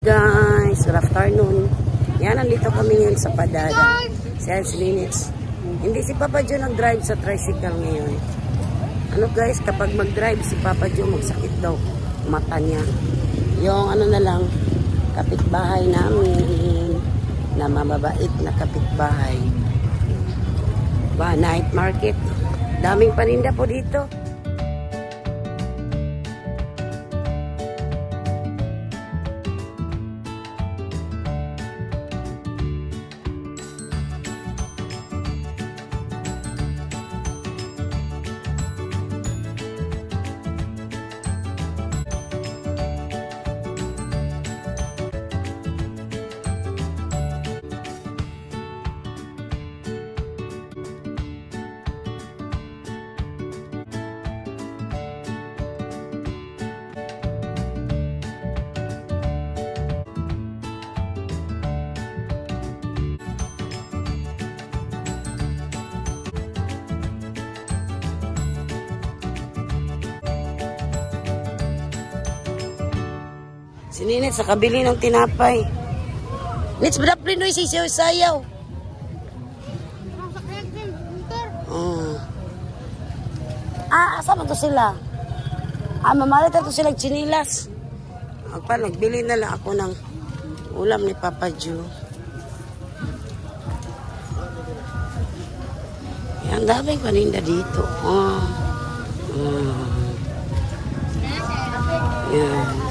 guys, good afternoon. Yan, nandito kami ngayon sa Padada. Siya si Linitz. Hindi si Papa Joe nag-drive sa tricycle ngayon. Ano guys, kapag mag-drive si Papa Joe, magsakit daw mata niya. Yung ano na lang, kapitbahay namin na mamabait na kapitbahay. Ba, night market. Daming paninda po dito. Si Ninit sa kabili ng tinapay. Nits, badak plindoy si sayaw-sayaw. Asa man to sila? Mamalit na to sila chinilas. Nagbili na lang ako ng ulam ni Papa Joe. Yan, daming paninda dito. Yan.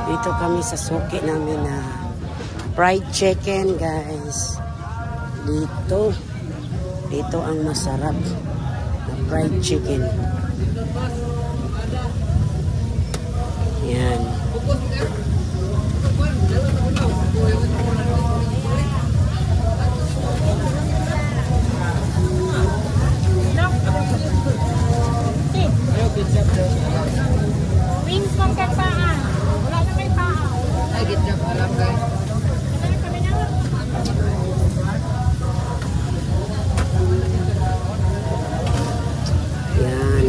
Dito kami sa suki namin na fried chicken guys. Dito ang masarap na fried chicken. Yan. Wings ng kapaan. Wala na may paa. Ay, gitjab alam guys. Yan.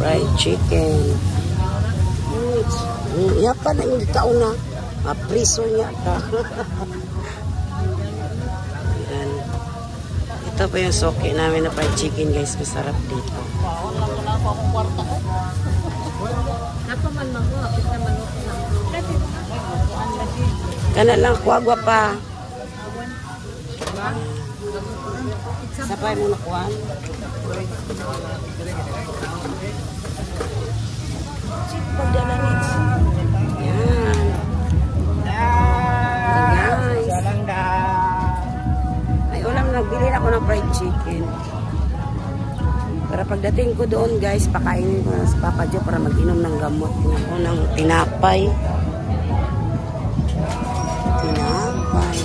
Fried chicken. Yapa na yung taon na. Mapriso niya ka. Yan. Ito pa yung soke namin na fried chicken guys. Masarap dito. Kana lang kuwagwa pa. Sapay mo na kuwan. Pagdala nito. Yan. Guys. Ay ulam, nagbili ako ng fried chicken. Para pagdating ko doon guys, pakainin ko na sa Papa Joe para mag-inom ng gamot. Ako ng tinapay. Tinapay.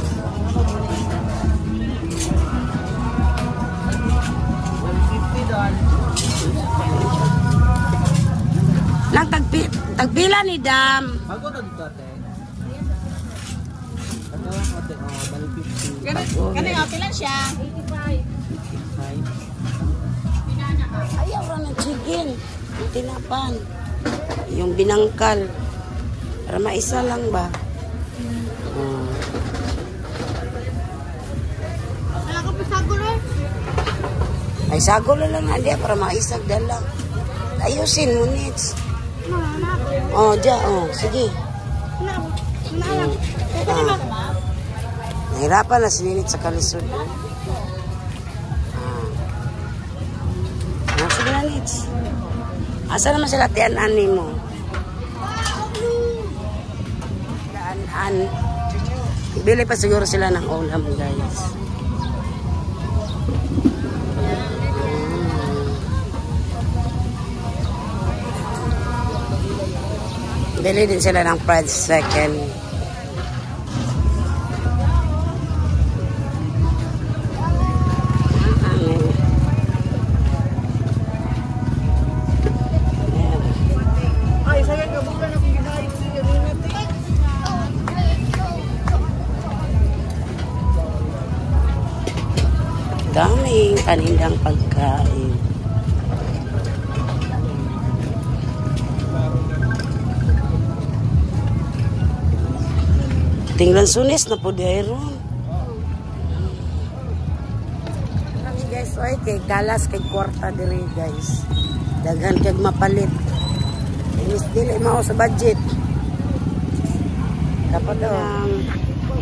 Lang tagpila ni Dam. Bago na dito ate. Kani pila siya? 85. Ayaw ra ng chicken. Yung tinapan. Yung binangkal. Para maisa lang ba? Wala ka pa sagol eh. Ay sagol lang nga diya para maisag dala. Ayusin mo nits. Sige. Nahirapan na sininit sa kalisod. Sige na nits. Asa naman sila tiyan-ani mo? Tiyan-an. Bili pa siguro sila ng ulam guys. Bili din sila ng fried chicken. daming paninda-nindang pagkain. Tingnan sunis na po dayron. Guys, oy kay galas kay kwarta diri guys. Daghan kag mapalit. Inis dili mao sa budget. Dapat ang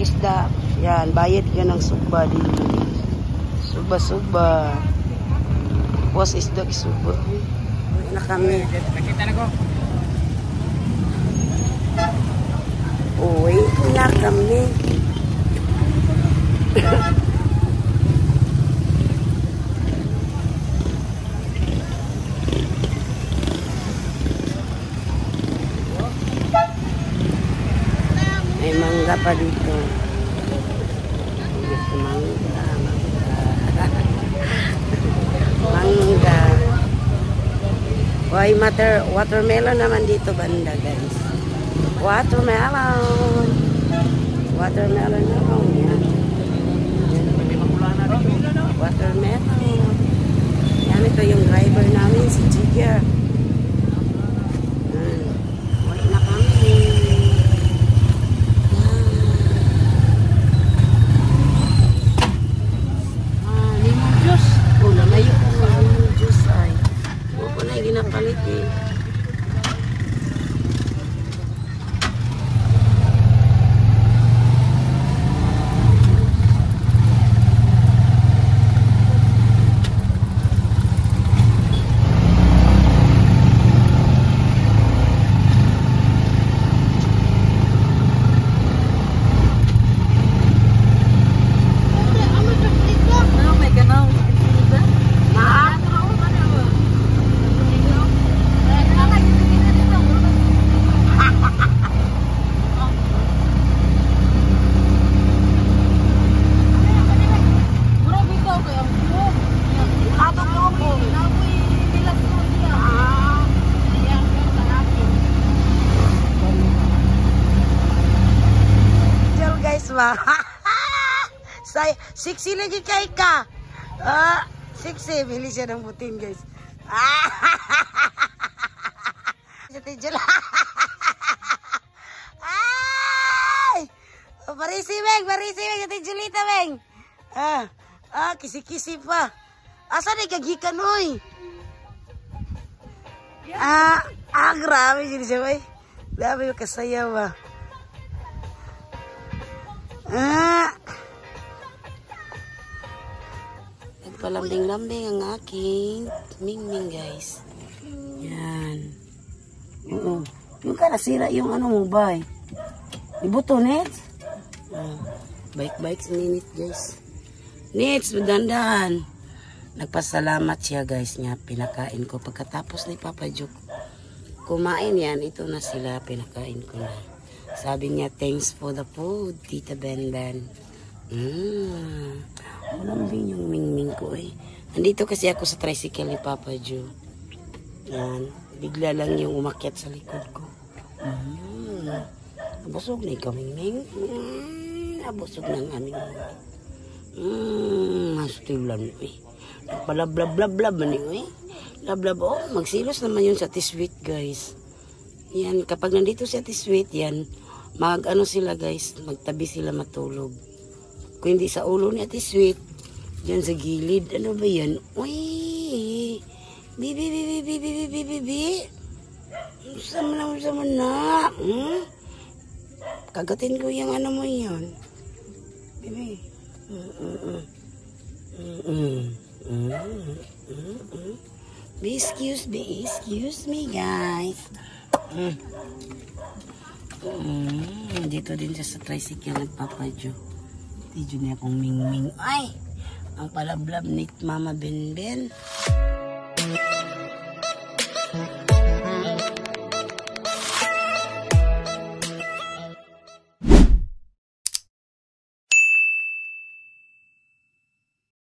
isda. Yan, bayad ka ng suba dito. Suba. Was isda suba. Uwi na kami. Nakita na ko. Uwi na kami. May mangga pa dito. Mangga. Why watermelon naman dito banda guys. Watermelon naman yan. Watermelon. Yan ito yung driver namin si Jigger. Wait na kami. Limon juice. Lamayo ko ng limon juice ay. Huwag ko na yung ginapalit eh. Say, 6 lagi kay ka. Ah, 6 bili siya ng butin, guys. Ay! Parisi Beng, ati Julita Beng. Kisi-kisi pa. Asa na kagikan oy? Grabe jadi siya, boy. Grabe yung kasaya ba. Nagpalambing-lambing ang aking mingming guys. Yan. Yung ka nasira yung ano mo bay. Ibuto Nets. Bike si Ninit guys. Nets, dandahan. Nagpasalamat siya guys niya. Pinakain ko pagkatapos ni Papa Juk. Kumain yan. Ito na sila. Pinakain ko na. Sabi niya, thanks for the food, Tita Ben. Malambing yung mingming ko eh. Nandito kasi ako sa tricycle ni Papa Jo. Yan. Bigla lang yung umakyat sa likod ko. Nabusog na ikaw, mingming. Nabusog na ang aming mastilan eh. Nagpalablab-lablab man eh. Lablab, magsilos naman yun sa Tisweet guys. Yan, kapag nandito si Tisweet, yan, mag-ano sila guys, magtabi sila matulog. Kung hindi sa ulo ni Tisweet, yan sa gilid, ano ba yan? Uy! Bibi! Sama na. Kagatin ko yung ano mo yan. Bibi. Excuse me guys. Dito din siya sa tricycle ng Papa Jo. Tiyo niya akong mingming. Ay! Ang palablab ni Mama Ben.